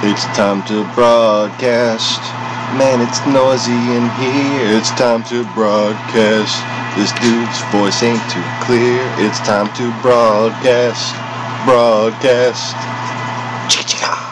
It's time to broadcast. Man, it's noisy in here. It's time to broadcast. This dude's voice ain't too clear. It's time to broadcast. Broadcast. Chicka-chicka.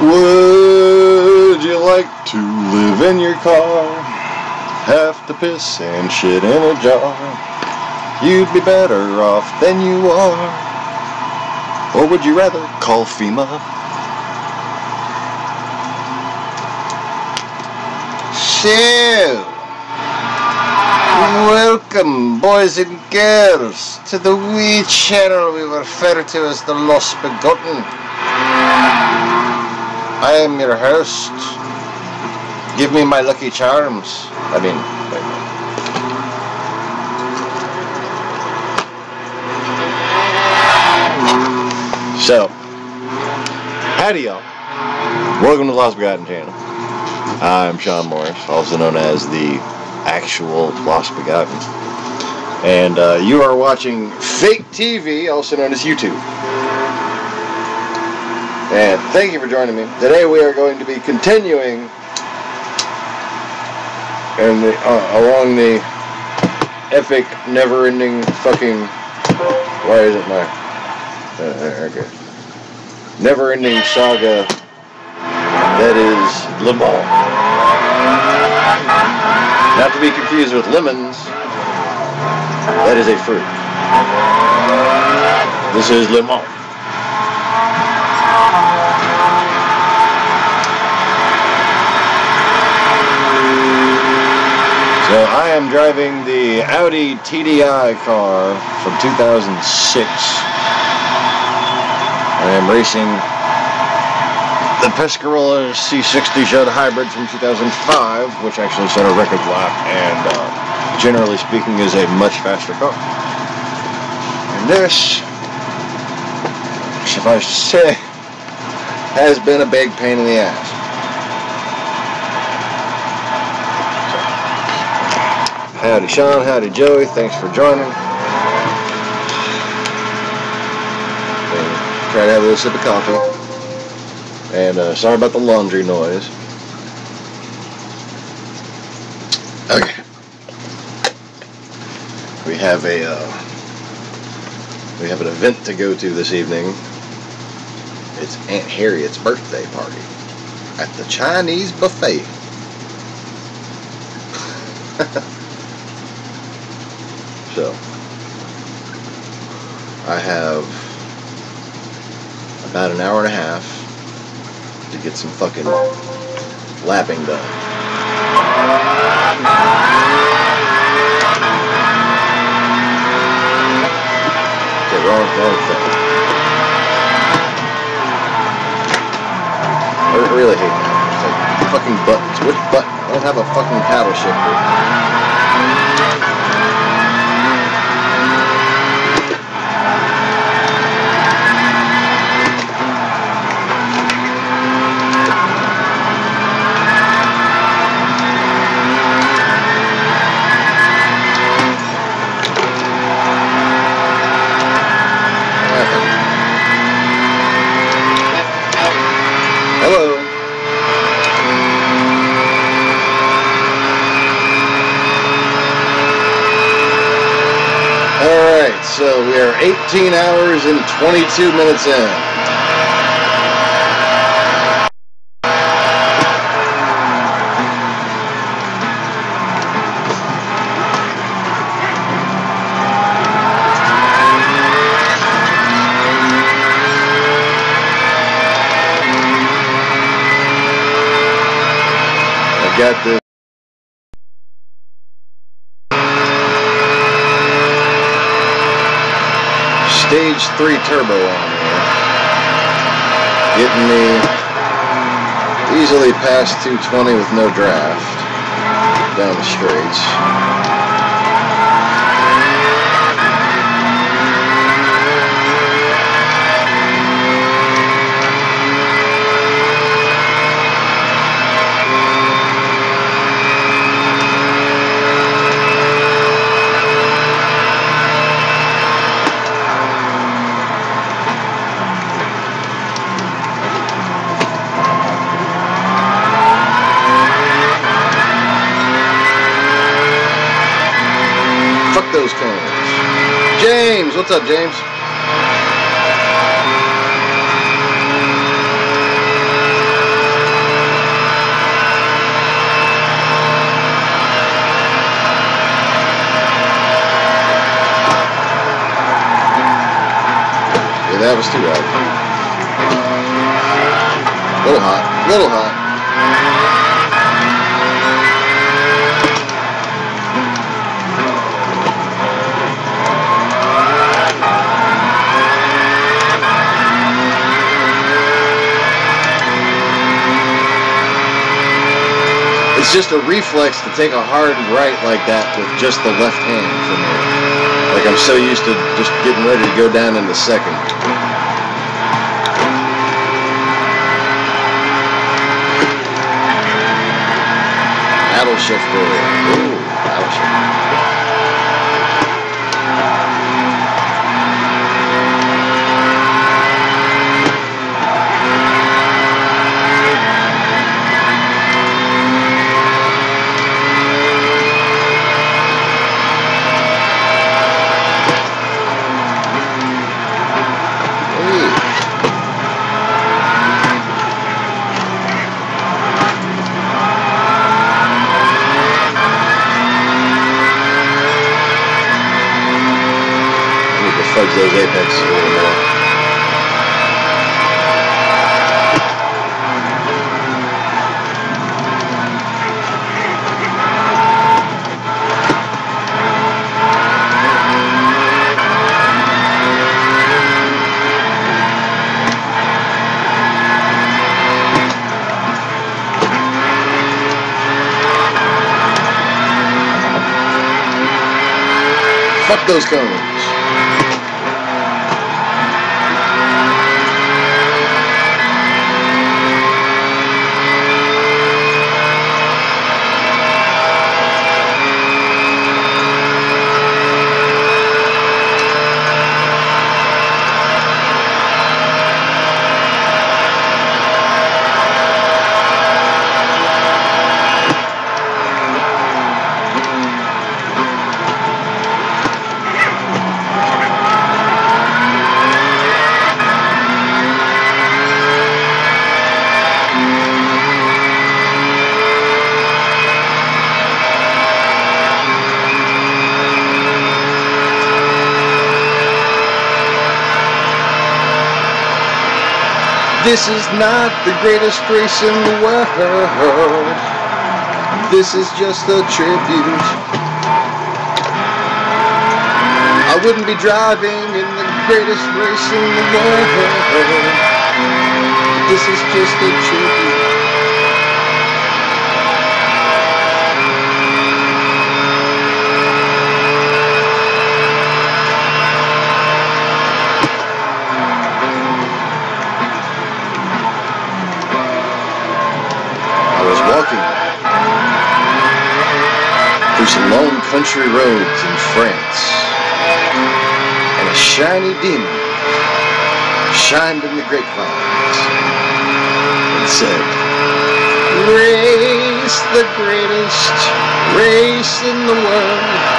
Would you like to live in your car? Have to piss and shit in a jar? You'd be better off than you are. Or would you rather call FEMA? So, welcome, boys and girls, to the wee channel we refer to as TheLostBegotten. I am your host. Give me my lucky charms. I mean, wait a minute. So, howdy y'all. Welcome to the TheLostBegotten channel. I'm Sean Morris, also known as the actual TheLostBegotten. And you are watching fake TV, also known as YouTube. And thank you for joining me. Today we are going to be continuing along the epic, never-ending fucking... Why isn't my... okay. Never-ending saga that is Le Mans. Not to be confused with lemons. That is a fruit. This is Le Mans. So I am driving the Audi TDI car from 2006. I am racing the Pescarola C60 Judd Hybrid from 2005, which actually set a record lap and, generally speaking, is a much faster car. And this, suffice to say, has been a big pain in the ass. Howdy Sean, howdy Joey, thanks for joining. Try to have a little sip of coffee. And sorry about the laundry noise. Okay. We have an event to go to this evening. It's Aunt Harriet's birthday party at the Chinese buffet. So I have about an hour and a half to get some fucking lapping done. Okay, wrong thing. I really hate that. It's like fucking buttons. Which button? I don't have a fucking paddle shifter. So we are 18 hours and 22 minutes in. I've got this. Stage 3 turbo on here, getting me easily past 220 with no draft down the straights. Those corners. James, what's up, James? that was too loud. Little hot. Little hot. It's just a reflex to take a hard right like that with just the left hand for me. Like I'm so used to just getting ready to go down in the second. Paddle shifter. Ooh, paddle shifter. Fudge those apexes a little more. Fuck those cones. This is not the greatest race in the world. This is just a tribute. I wouldn't be driving in the greatest race in the world. This is just a tribute. Through some lone country roads in France, and a shiny demon shined in the grapevines and said, "Race, the greatest race in the world."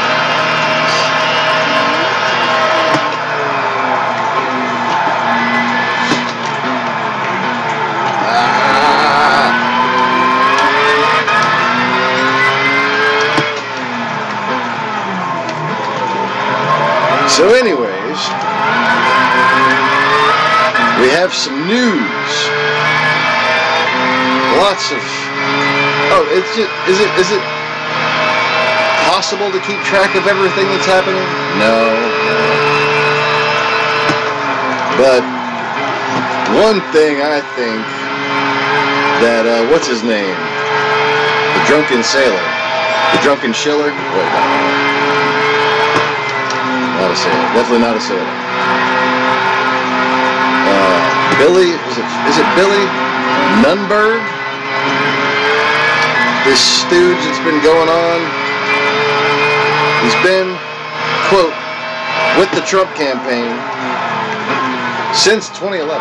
So anyways, we have some news. Lots of, it's just, is it possible to keep track of everything that's happening? No. But one thing I think that, what's his name? The drunken sailor. The drunken shiller? Wait, no. Not a sailor. Definitely not a sailor. Billy, is it Billy Nunberg? This stooge that's been going on. He's been, quote, with the Trump campaign since 2011.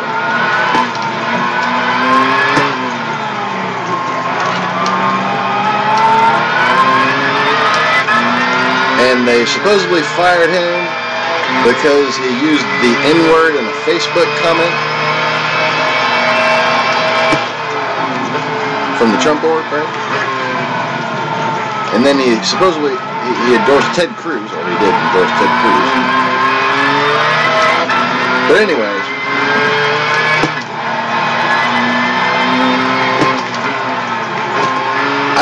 And they supposedly fired him because he used the N-word in a Facebook comment from the Trump board, right? And then he supposedly he endorsed Ted Cruz, or he did endorse Ted Cruz. But anyways,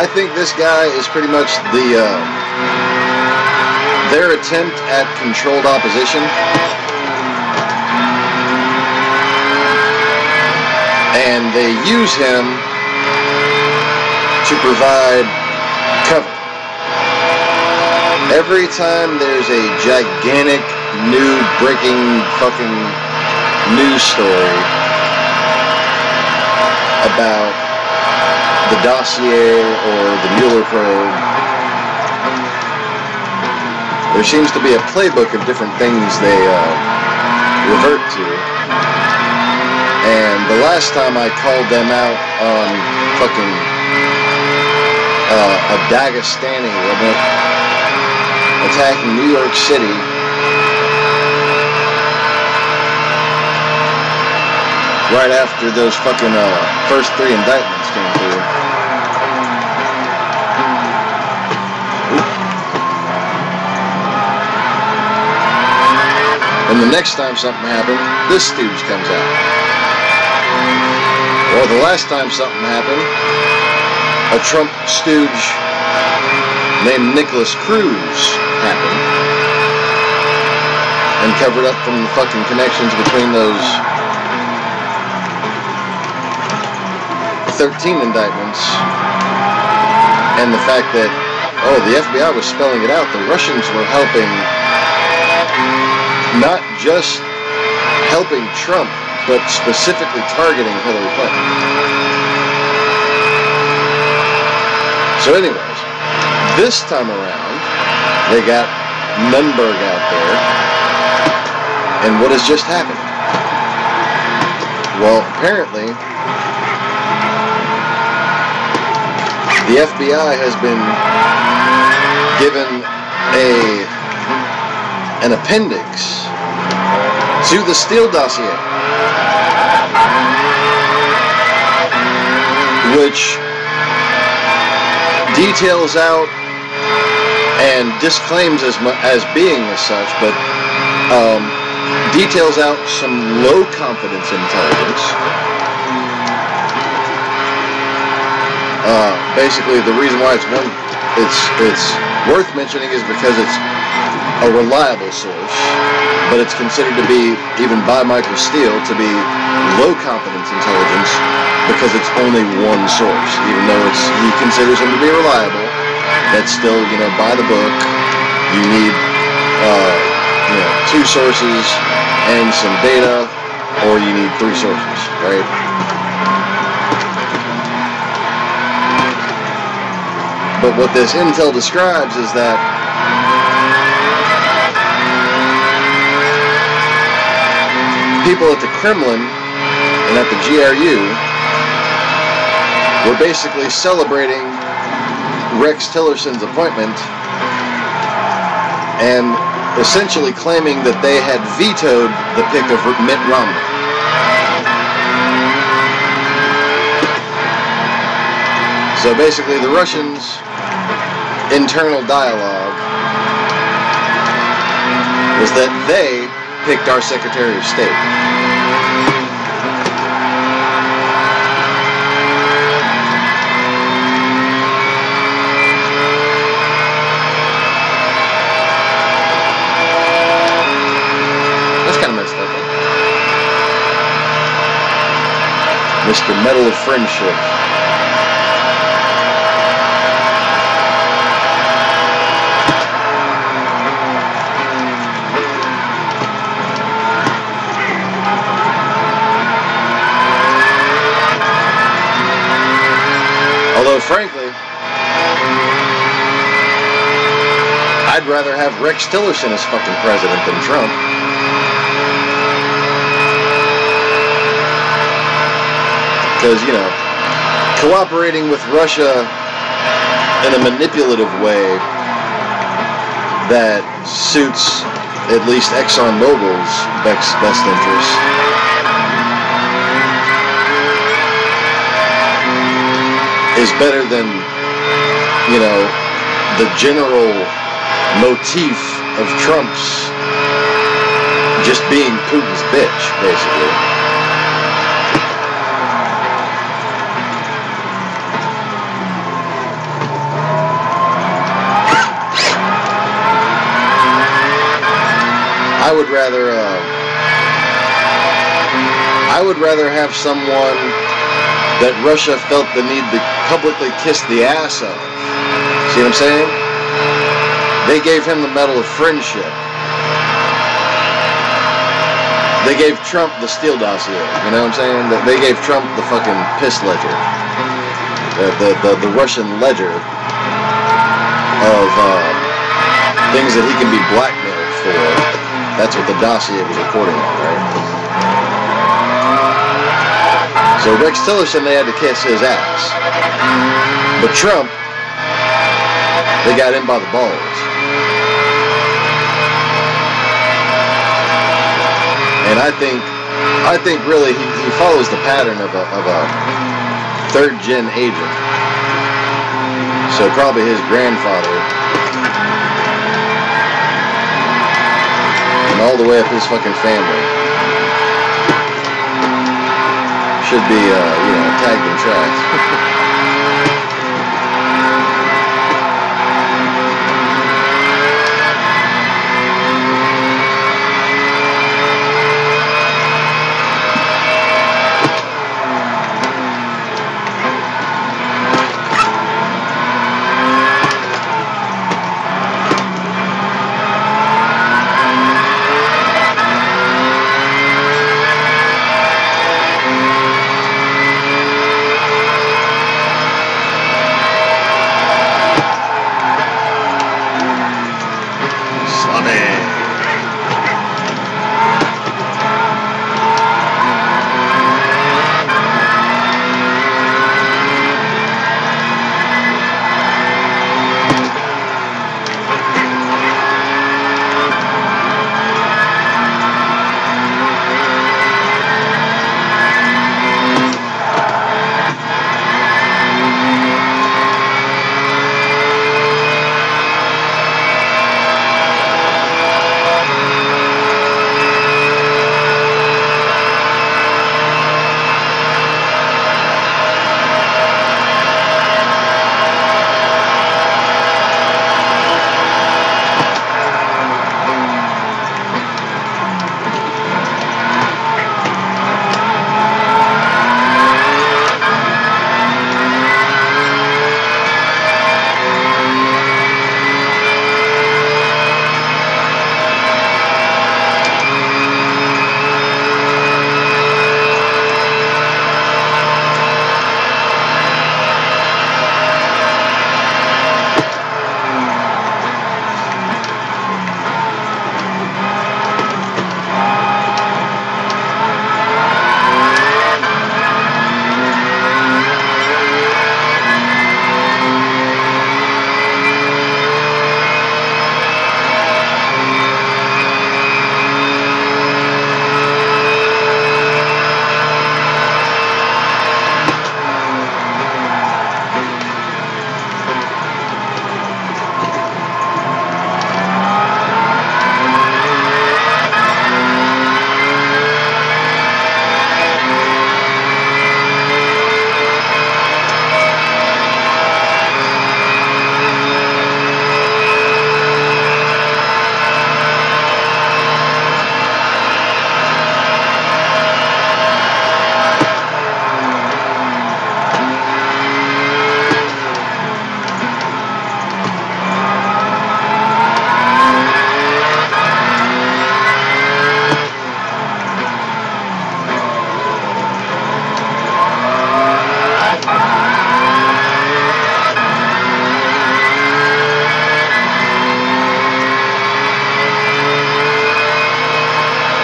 I think this guy is pretty much their attempt at controlled opposition. And they use him to provide cover. Every time there's a gigantic new breaking fucking news story about the dossier or the Mueller probe, there seems to be a playbook of different things they revert to. And the last time I called them out on fucking a Dagestani attacking New York City, right after those fucking first 3 indictments came through. And the next time something happened, this stooge comes out. Or the last time something happened, a Trump stooge named Nicholas Cruz happened and covered up from the fucking connections between those 13 indictments and the fact that, oh, the FBI was spelling it out. The Russians were helping, not just helping Trump, but specifically targeting Hillary Clinton. So anyways, this time around, they got Nunberg out there, and what has just happened? Well, apparently, the FBI has been given an appendix to the Steele dossier, which details out and disclaims as being as such, but details out some low confidence intelligence. Basically, the reason why it's worth mentioning is because it's a reliable source, but it's considered to be, even by Michael Steele, to be low confidence intelligence because it's only one source. Even though he considers him to be reliable, that's still, by the book. You need 2 sources and some data, or you need 3 sources, right? But what this intel describes is that people at the Kremlin and at the GRU were basically celebrating Rex Tillerson's appointment and essentially claiming that they had vetoed the pick of Mitt Romney. So basically the Russians' internal dialogue was that they picked our Secretary of State. That's kind of messed up, huh? Mr. Medal of Friendship. Although, frankly, I'd rather have Rex Tillerson as fucking president than Trump. Because, cooperating with Russia in a manipulative way that suits at least ExxonMobil's best interests is better than, the general motif of Trump's just being Putin's bitch, basically. rather have someone that Russia felt the need to publicly kiss the ass of. See what I'm saying? They gave him the Medal of Friendship. They gave Trump the Steele dossier. You know what I'm saying? They gave Trump the fucking piss ledger. The Russian ledger of things that he can be blackmailed for. That's what the dossier was reporting on, right? So Rex Tillerson, they had to kiss his ass. But Trump, they got him by the balls. And I think really he follows the pattern of a third-gen agent. So probably his grandfather, and all the way up his fucking family, should be, tagged in tracks.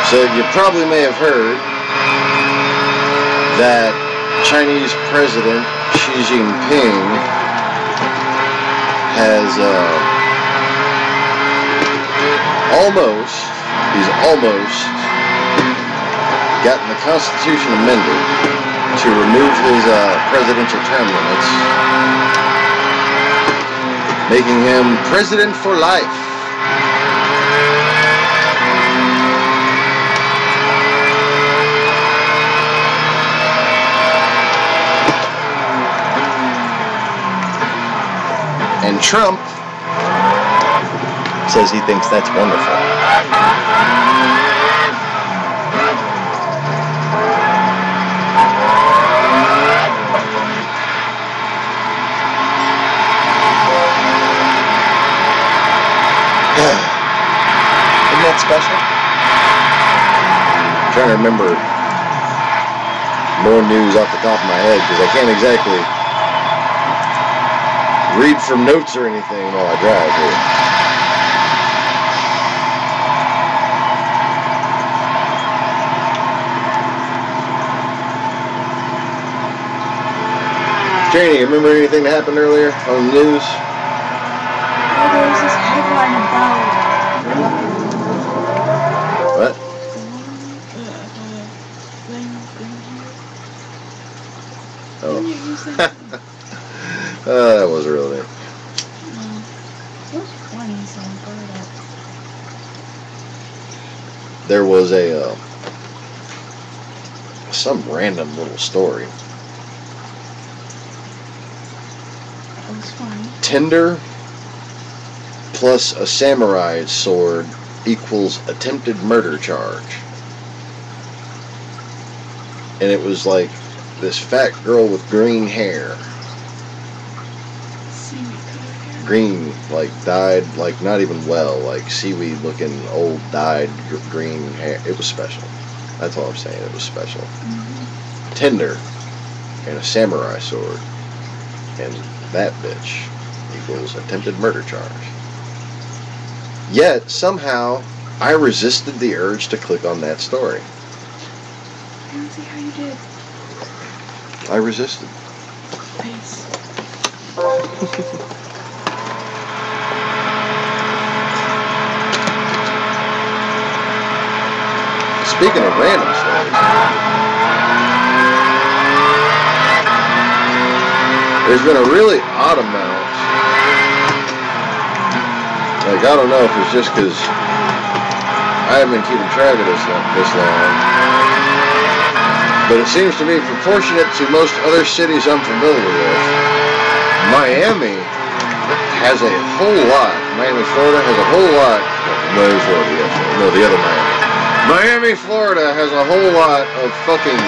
So you probably may have heard that Chinese President Xi Jinping has he's almost gotten the Constitution amended to remove his presidential term limits, making him president for life. And Trump says he thinks that's wonderful. trying to remember more news off the top of my head because I can't exactly read from notes or anything while I drive here. Janie, remember anything that happened earlier on the news? Oh, there was this headline about... What? Oh. That was real name. It was funny, so I brought it up. There was a some random little story. That was funny. Tinder plus a samurai sword equals attempted murder charge. And it was like this fat girl with green hair. Green, like dyed, like not even well, like seaweed looking old dyed green hair. It was special. That's all I'm saying. It was special. Mm-hmm. Tinder and a samurai sword. And that bitch equals attempted murder charge. Yet, somehow, I resisted the urge to click on that story. I don't see how you did. I resisted. Nice. Speaking of random stories, there's been a really odd amount. Like, I don't know if it's just because I haven't been keeping track of this long. But it seems to be proportionate to most other cities I'm familiar with. Miami has a whole lot. Miami, Florida has a whole lot. Miami, Florida, yes. No, the other Miami. Miami, Florida has a whole lot of fucking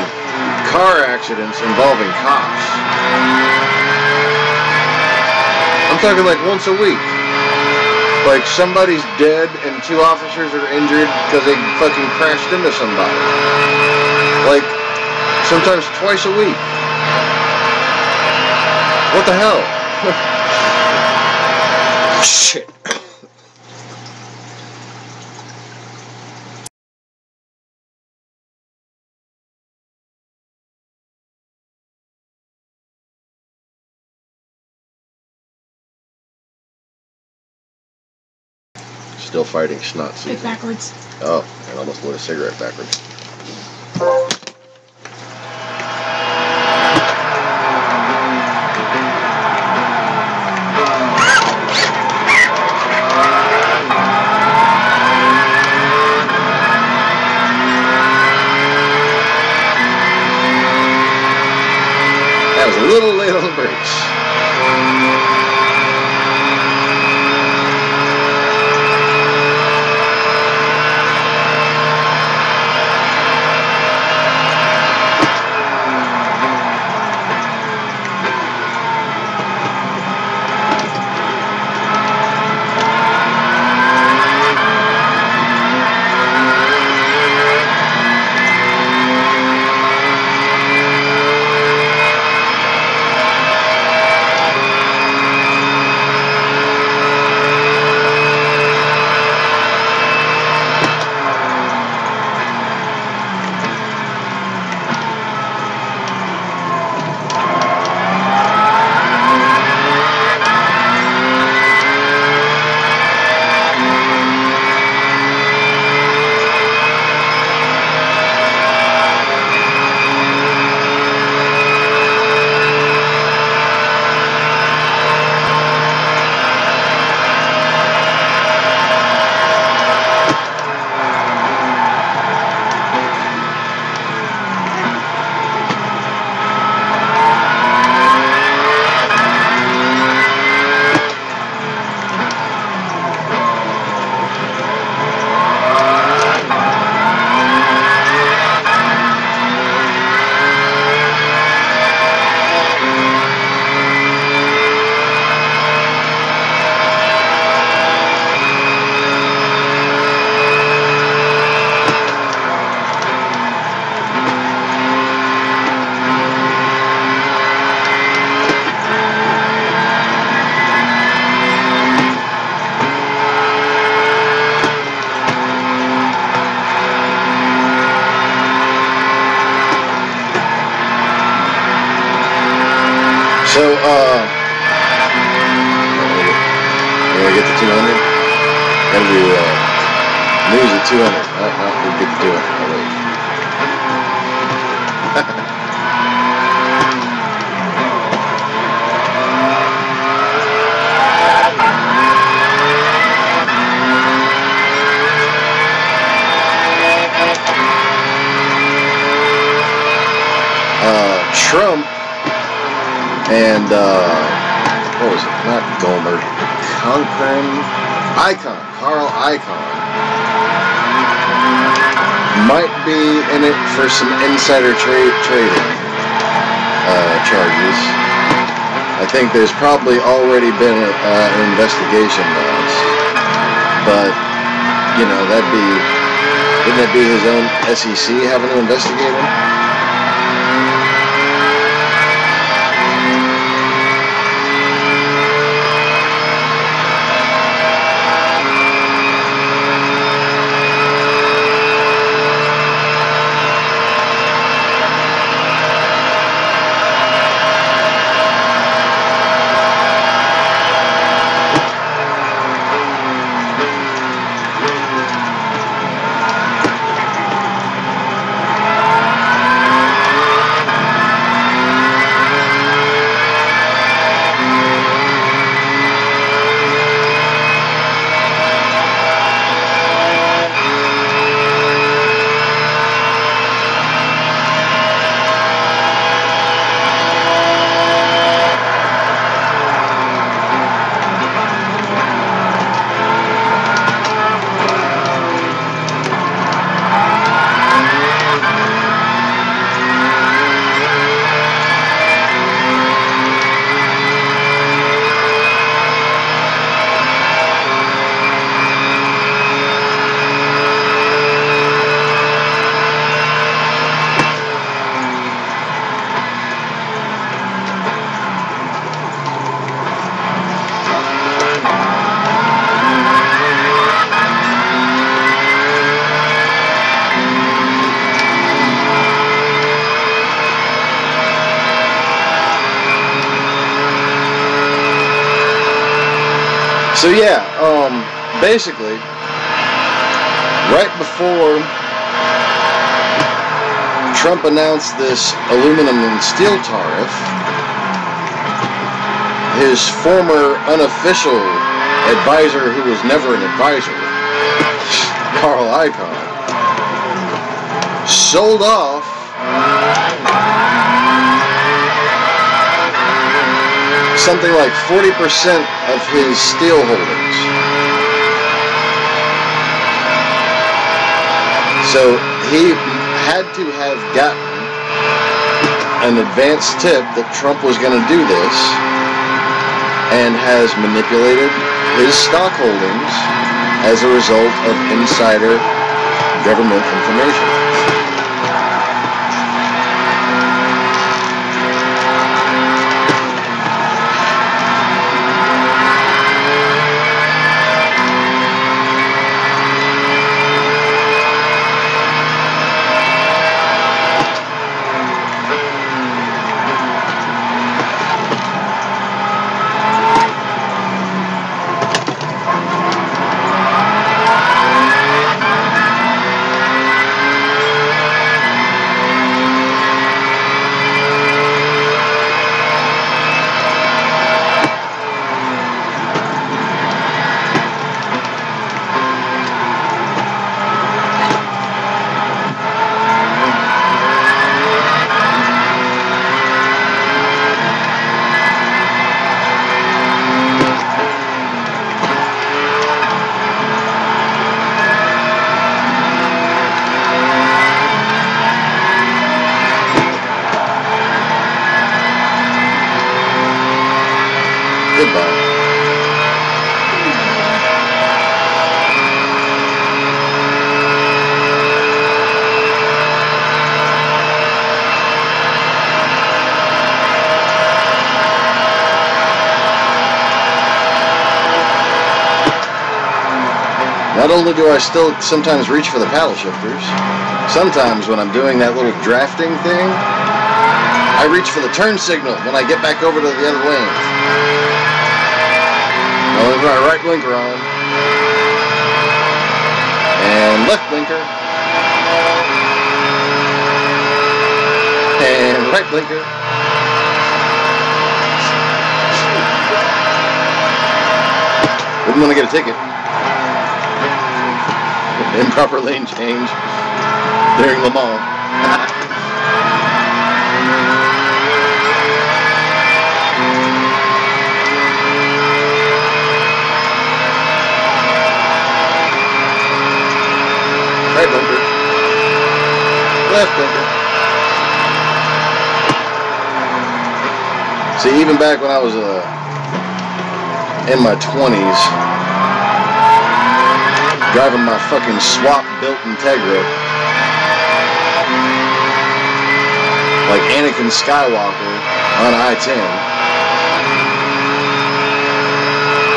car accidents involving cops. I'm talking like once a week. Like somebody's dead and 2 officers are injured because they fucking crashed into somebody. Like sometimes twice a week. What the hell? Shit. Still fighting snot season. Like backwards. Oh, I almost lit a cigarette backwards. That was a little late on the brakes. So, when we get to 200, gotta do, news at 200. No, we'll get to 200. Oh, wait. Trump and what was it? Not Gomer, Carl Icahn might be in it for some insider trading charges. I think there's probably already been an investigation launched, but you know wouldn't that be his own SEC having to investigate him? So yeah, basically, right before Trump announced this aluminum and steel tariff, his former unofficial advisor, who was never an advisor, Carl Icahn, sold off something like 40% of his steel holdings. So he had to have gotten an advance tip that Trump was going to do this, and has manipulated his stock holdings as a result of insider government information. Not only do I still sometimes reach for the paddle shifters, sometimes when I'm doing that little drafting thing, I reach for the turn signal when I get back over to the other lane. I'll leave my right blinker on. And left blinker. And right blinker. Wouldn't want to get a ticket. Improper lane change during Le Mans. Right blinker. Left blinker. See, even back when I was in my 20s, driving my fucking swap-built Integra, like Anakin Skywalker on I-10,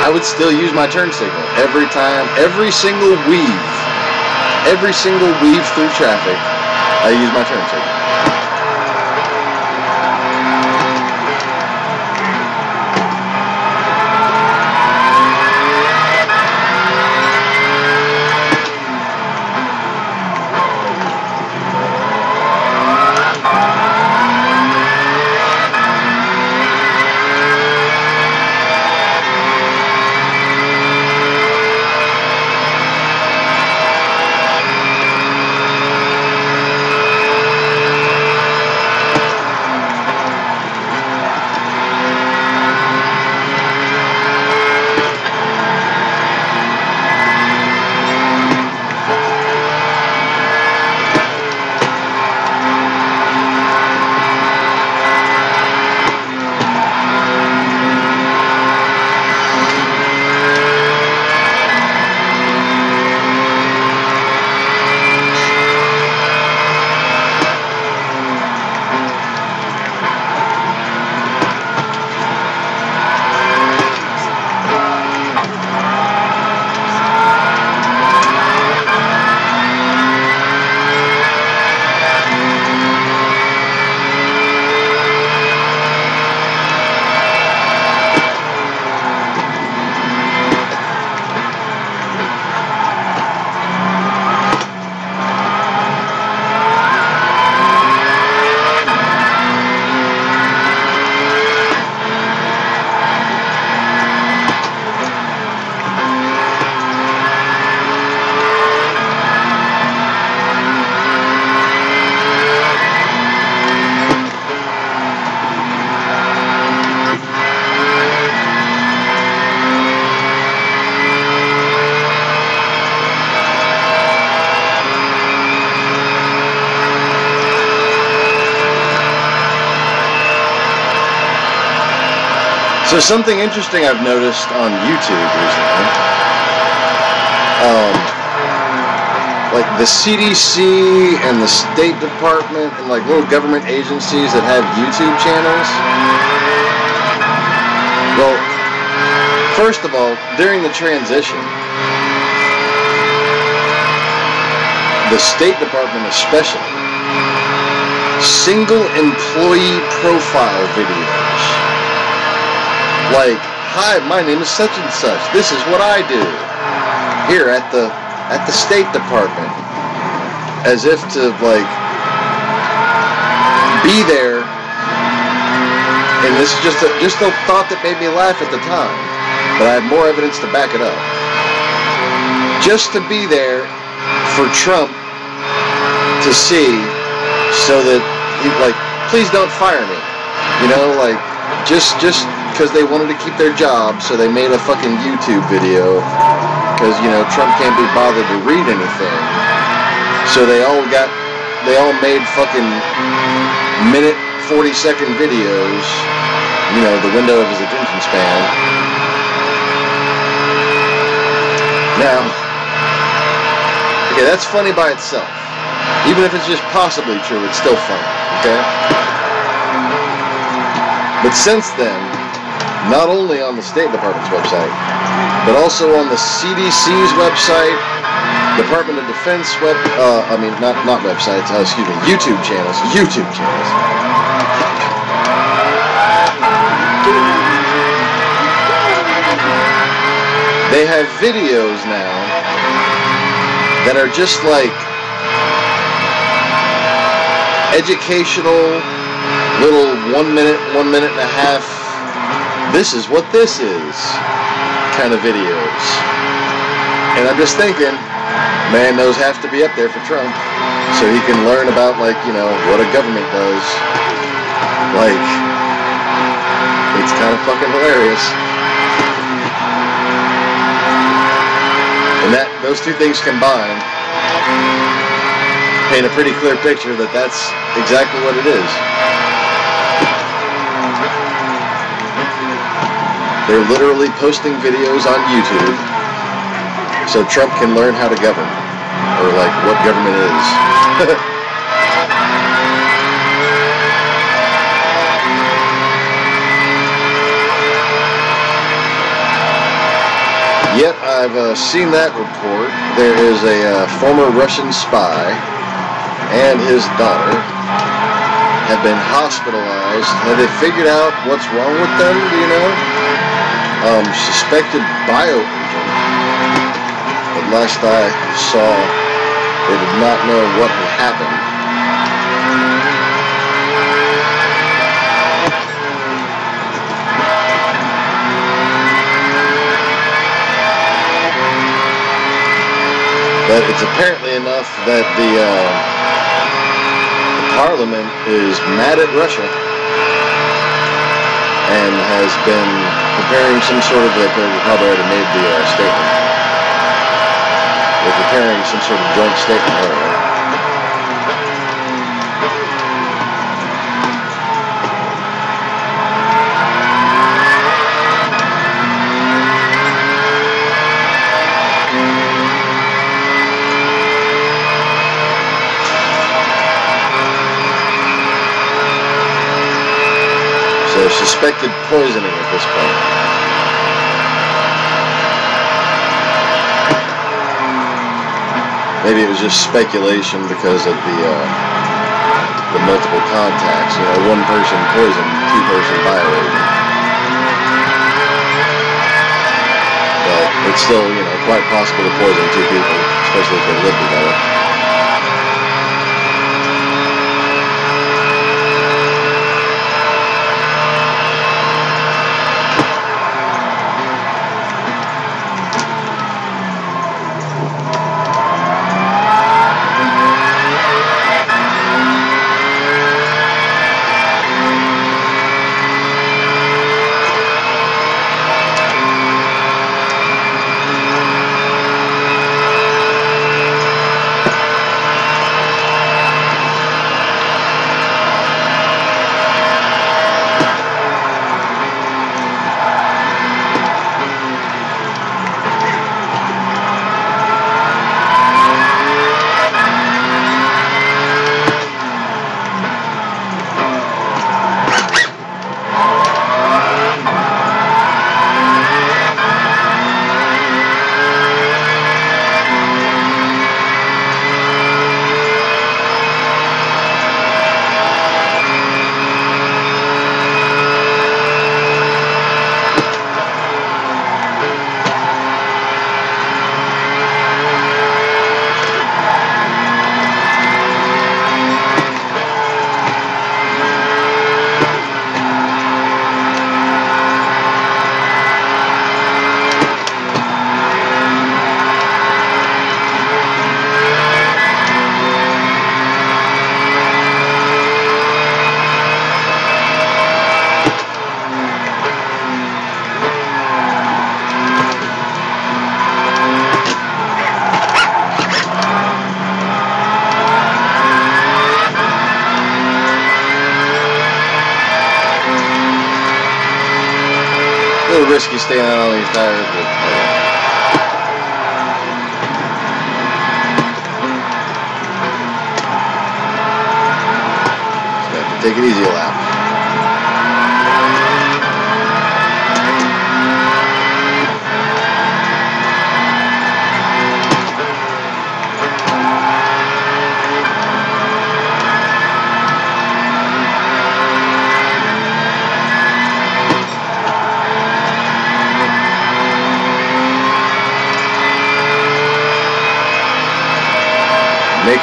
I would still use my turn signal every time, every single weave through traffic, I use my turn signal. So something interesting I've noticed on YouTube recently, like the CDC and the State Department and like little government agencies that have YouTube channels. Well, first of all, during the transition, the State Department especially, single employee profile videos. Like, hi, my name is such and such. This is what I do here at the State Department, as if to like be there. And this is just a thought that made me laugh at the time, but I have more evidence to back it up. Just to be there for Trump to see, so that he like, please don't fire me. You know, like just because they wanted to keep their job, so they made a fucking YouTube video, because, you know, Trump can't be bothered to read anything. So they all made fucking minute 40-second videos, you know, the window of his attention span. Now, okay, that's funny by itself. Even if it's just possibly true, it's still funny, okay? But since then, not only on the State Department's website, but also on the CDC's website, Department of Defense not websites, excuse me, YouTube channels. They have videos now that are just like educational, little 1 minute, 1 minute and a half, this is what this is kind of videos. And I'm just thinking, man, those have to be up there for Trump, so he can learn about, like, you know, what a government does. Like, it's kind of fucking hilarious. And those two things combined paint a pretty clear picture that that's exactly what it is. They're literally posting videos on YouTube so Trump can learn how to govern, or like what government is. Yet I've seen that report. There is a former Russian spy and his daughter have been hospitalized. Have they figured out what's wrong with them? Do you know? Suspected bioagent. At last I saw, they did not know what had happened. But it's apparently enough that the Parliament is mad at Russia and has been preparing some sort of, they probably already made the statement. They're preparing some sort of joint statement earlier. So suspected poisoning at this point. Maybe it was just speculation because of the multiple contacts. You know, one person poisoned, two-person bioagent. But it's still, you know, quite possible to poison two people, especially if they live together. A little risky staying out on these tires, but just have to take it easy a lap.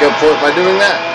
make up for it by doing that.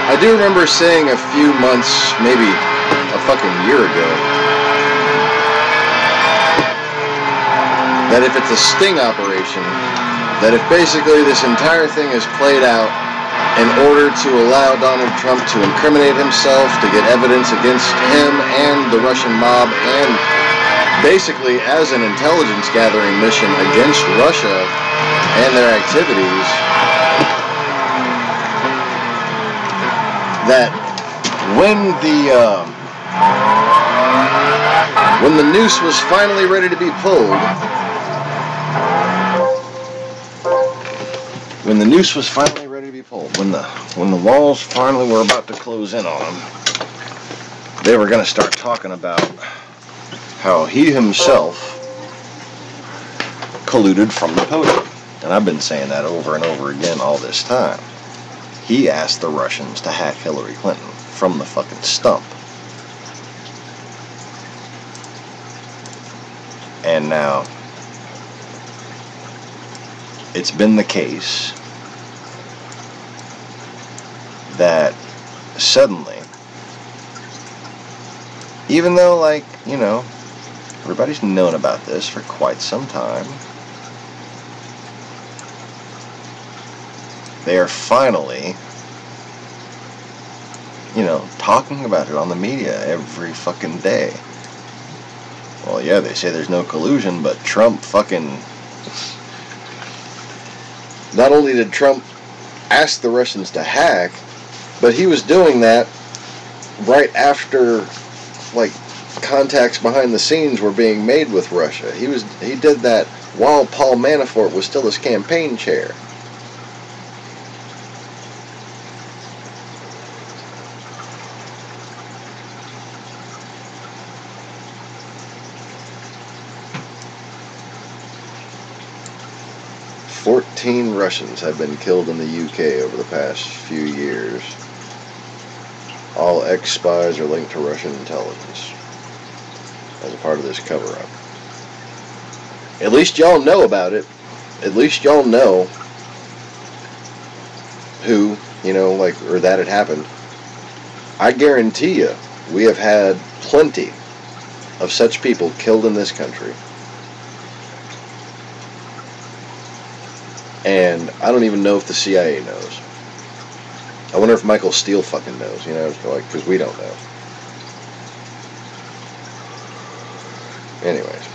I do remember saying a few months, maybe a fucking year ago, that if it's a sting operation, that if basically this entire thing is played out in order to allow Donald Trump to incriminate himself, to get evidence against him and the Russian mob, and basically as an intelligence gathering mission against Russia and their activities, that when the noose was finally ready to be pulled, when the walls finally were about to close in on him, they were going to start talking about how he himself colluded from the podium. And I've been saying that over and over again all this time. He asked the Russians to hack Hillary Clinton from the fucking stump. And now, it's been the case that suddenly, even though, like, you know, everybody's known about this for quite some time, they are finally, you know, talking about it on the media every fucking day. Well, yeah, they say there's no collusion, but Trump fucking... Not only did Trump ask the Russians to hack, but he was doing that right after, like, contacts behind the scenes were being made with Russia. He did that while Paul Manafort was still his campaign chair. "14 Russians have been killed in the UK over the past few years. All ex-spies are linked to Russian intelligence as a part of this cover-up." At least y'all know about it. At least y'all know who, you know, like, or that it happened. I guarantee you, we have had plenty of such people killed in this country. And I don't even know if the CIA knows. I wonder if Michael Steele fucking knows, you know, like, because we don't know. Anyways.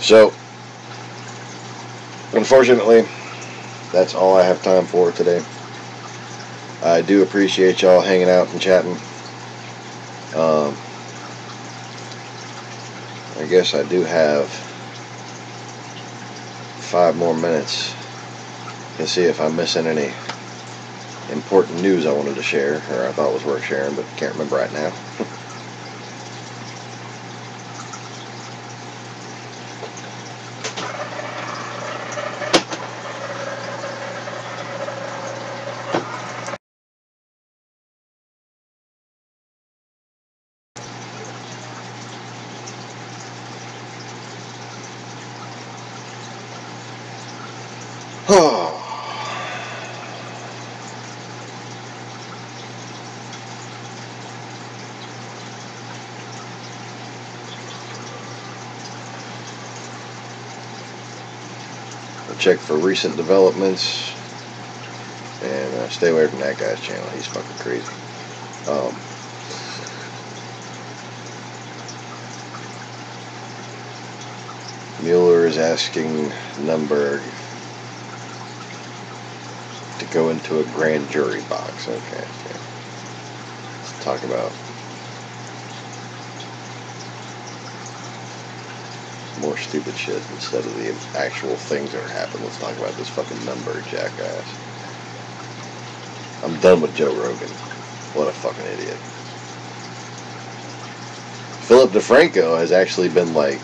So, unfortunately, that's all I have time for today. I do appreciate y'all hanging out and chatting. I guess I do have 5 more minutes to see if I'm missing any important news I wanted to share, or I thought was worth sharing, but can't remember right now. I'll check for recent developments and stay away from that guy's channel. He's fucking crazy. Mueller is asking Nunberg to go into a grand jury box. Okay, yeah. Let's talk about more stupid shit instead of the actual things that are happening. Let's talk about this fucking Nunberg jackass. I'm done with Joe Rogan. What a fucking idiot. Philip DeFranco has actually been, like,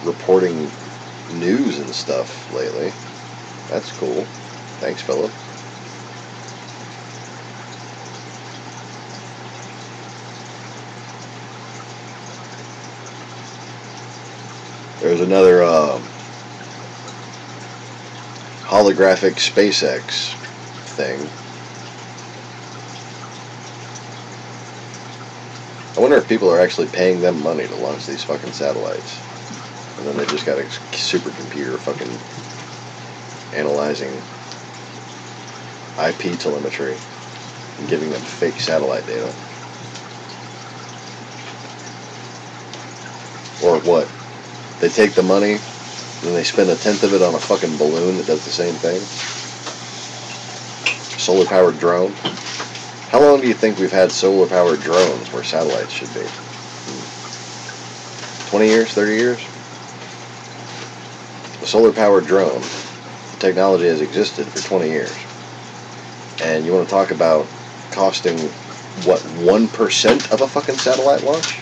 reporting news and stuff lately. That's cool. Thanks, Philip. There's another holographic SpaceX thing. I wonder if people are actually paying them money to launch these fucking satellites. And then they just got a supercomputer fucking analyzing IP telemetry and giving them fake satellite data. Or what? They take the money and then they spend 1/10 of it on a fucking balloon that does the same thing? Solar powered drone? How long do you think we've had solar powered drones where satellites should be? 20 years? 30 years? A solar-powered drone, the technology has existed for 20 years. And you want to talk about costing, what, 1% of a fucking satellite launch?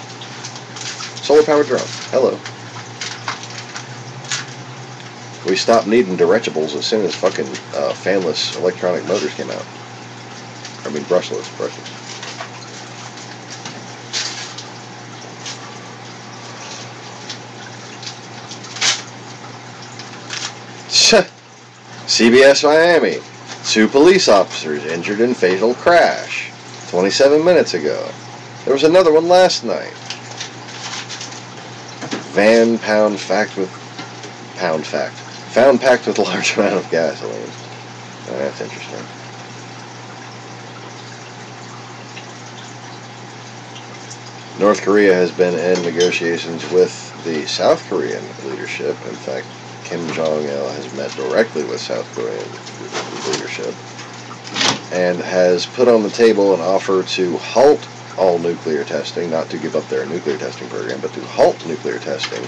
Solar-powered drone. Hello. We stopped needing dirigibles as soon as fucking fanless electronic motors came out. I mean, brushless. CBS Miami. 2 police officers injured in fatal crash 27 minutes ago. There was another one last night. Van found packed with large amount of gasoline. Oh, that's interesting. North Korea has been in negotiations with the South Korean leadership. In fact, Kim Jong-il has met directly with South Korean leadership and has put on the table an offer to halt all nuclear testing, not to give up their nuclear testing program, but to halt nuclear testing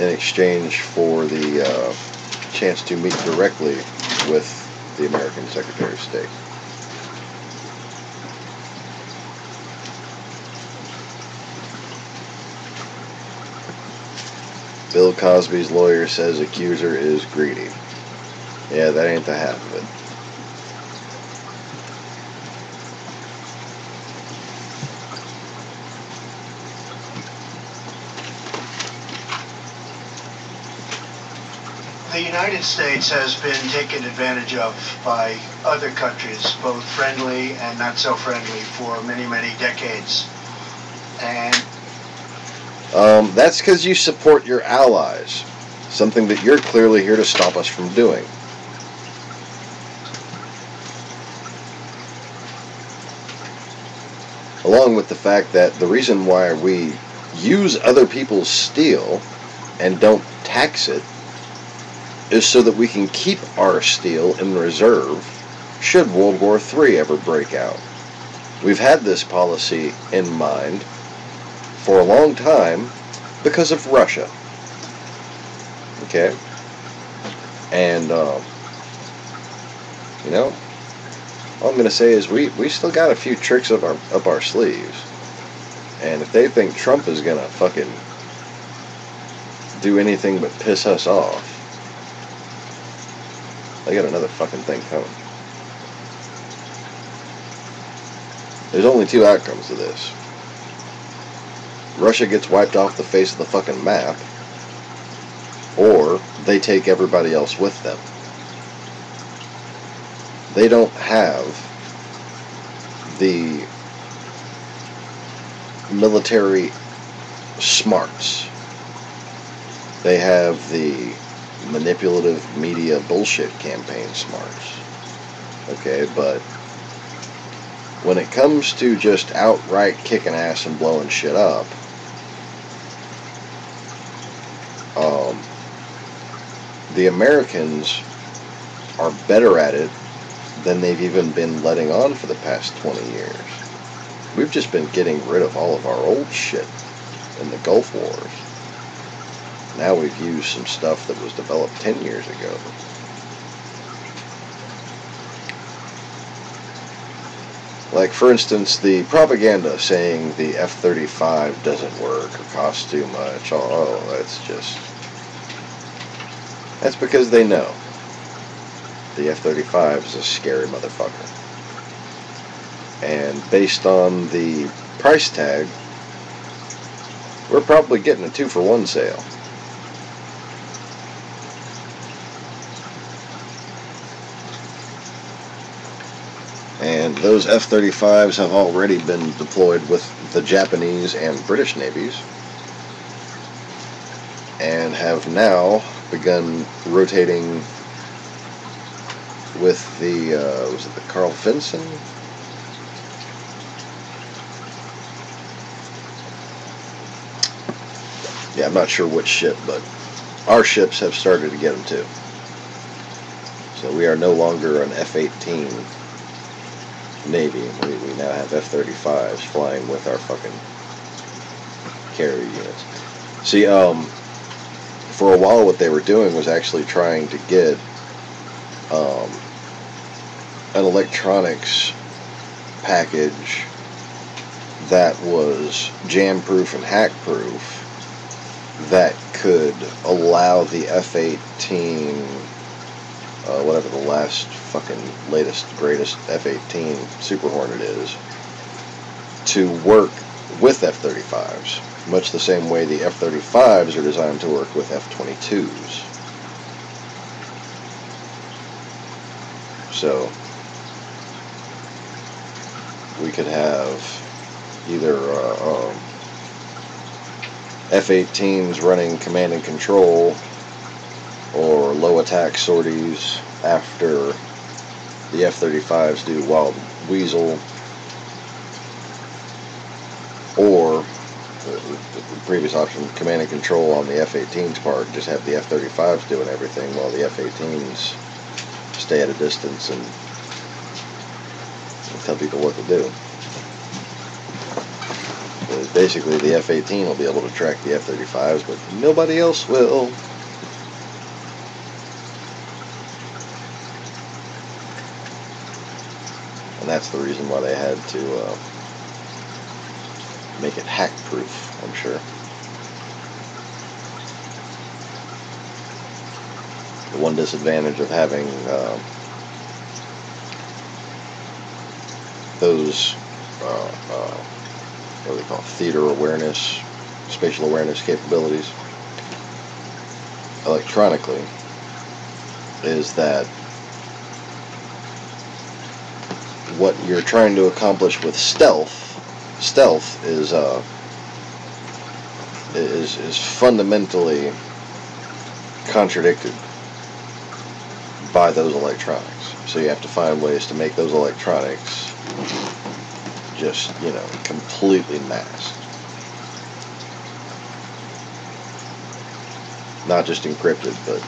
in exchange for the chance to meet directly with the American Secretary of State. Bill Cosby's lawyer says accuser is greedy. Yeah, that ain't the half of it. The United States has been taken advantage of by other countries, both friendly and not so friendly, for many, many decades. And that's because you support your allies, something that you're clearly here to stop us from doing. along with the fact that the reason why we use other people's steel and don't tax it is so that we can keep our steel in reserve should World War III ever break out. We've had this policy in mind for a long time because of Russia. Okay? And, you know, all I'm going to say is we still got a few tricks up our sleeves. And if they think Trump is going to fucking do anything but piss us off, they got another fucking thing coming. There's only two outcomes to this. Russia gets wiped off the face of the fucking map, or they take everybody else with them. They don't have the military smarts. They have the manipulative media bullshit campaign smarts. Okay, but when it comes to just outright kicking ass and blowing shit up, the Americans are better at it than they've even been letting on for the past 20 years. We've just been getting rid of all of our old shit in the Gulf Wars. Now we've used some stuff that was developed 10 years ago. Like, for instance, the propaganda saying the F-35 doesn't work or costs too much. Oh, that's because they know the F-35 is a scary motherfucker. And based on the price tag, we're probably getting a 2-for-1 sale. And those F-35s have already been deployed with the Japanese and British navies, and have now begun rotating with the, was it the Carl Vinson? Yeah, I'm not sure which ship, but our ships have started to get them too. So we are no longer an F-18 Navy. We now have F-35s flying with our fucking carrier units. See, for a while what they were doing was actually trying to get an electronics package that was jam-proof and hack-proof that could allow the F-18, whatever the last fucking latest, greatest F-18 Super Hornet is, to work with F-35s, much the same way the F-35s are designed to work with F-22s. So we could have either F-18s running command and control or low attack sorties after the F-35s do Wild Weasel, or the previous option, command and control on the F-18's part, just have the F-35s doing everything while the F-18s stay at a distance and tell people what to do. So basically the F-18 will be able to track the F-35s, but nobody else will. And that's the reason why they had to make it hack-proof, I'm sure. The one disadvantage of having those, what do they call, theater awareness, spatial awareness capabilities electronically, is that what you're trying to accomplish with stealth is fundamentally contradicted by those electronics. So you have to find ways to make those electronics just, you know, completely masked. Not just encrypted, but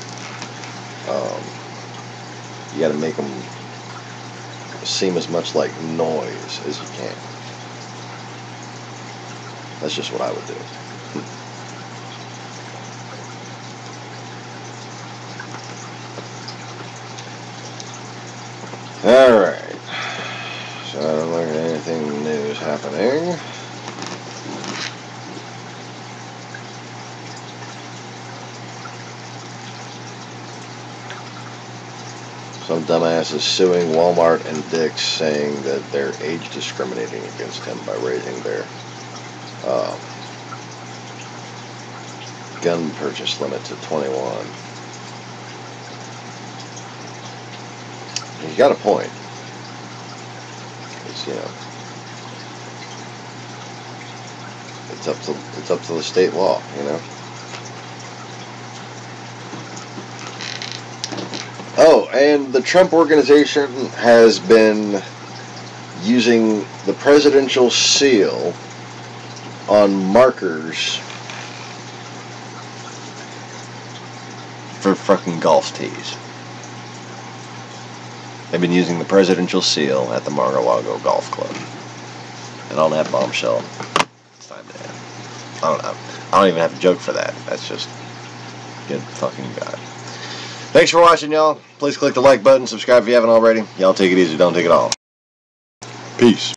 you got to make them seem as much like noise as you can. That's just what I would do. Alright. So I don't look at anything new is happening. Some dumbass is suing Walmart and Dick's, saying that they're age discriminating against him by raising their gun purchase limit to 21. He's got a point. It's, you know, it's up to the state law, you know. Oh, and the Trump organization has been using the presidential seal on markers for fucking golf tees. They've been using the presidential seal at the Mar-a-Lago Golf Club. And on that bombshell, it's time to end. I don't know. I don't even have a joke for that. That's just good fucking God. Thanks for watching, y'all. Please click the like button, subscribe if you haven't already. Y'all take it easy, don't take it all. Peace.